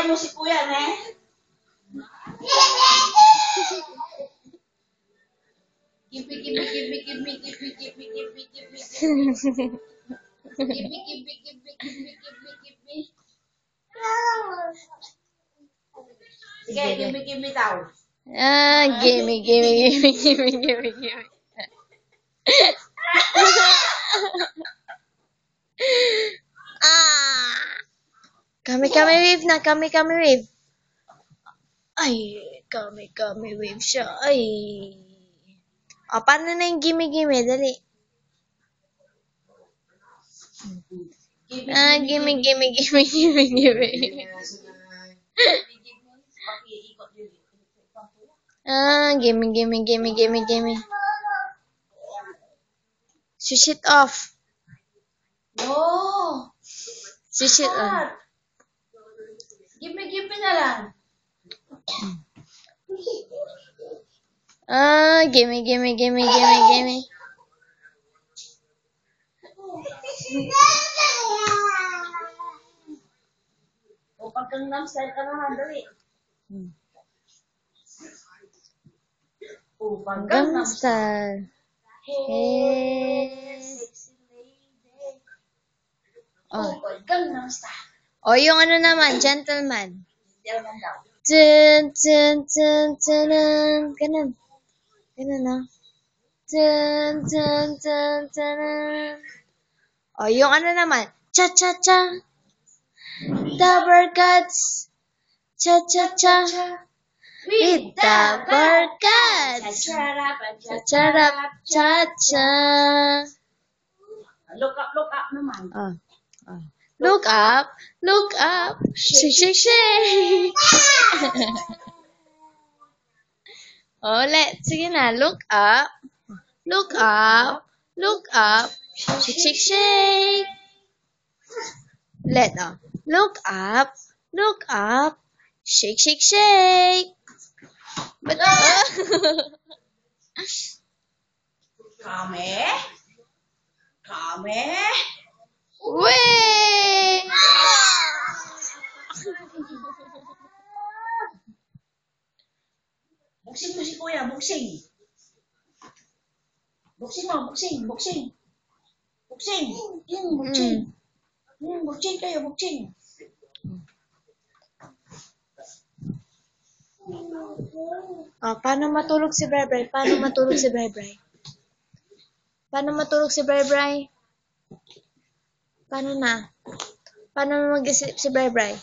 mo si kuya, ne? Give me. Sige, give me daw. Gimme. Kami wave na, kami wave. Ay, kami wave siya. Ay. O, paano na yung gimme, dali. Gimme. Gimme. Switch it off. No. Switch it on. Give me na lang. Gimme. O, pag Gangnam Style ka naman, dali. O, pag Gangnam Style. Hey, sexy lady. O, pag Gangnam Style. O, yung ano naman, gentleman. Gentleman daw. Ganun na. O, yung ano naman, cha-cha-cha. The Barkads. Cha-cha-cha. With the Barkads. Cha-charap, cha-cha. Look up naman. Look up. Shake. Ulit. Sige na. Look up. Shake. Ulit, Look up. Shake. But, Kame. Way! Buksing mo si kuya, buksing. Buksing. Buksing kayo. Paano matulog si Bray? Paano matulog si Bray? Paano mag-isip si Bray?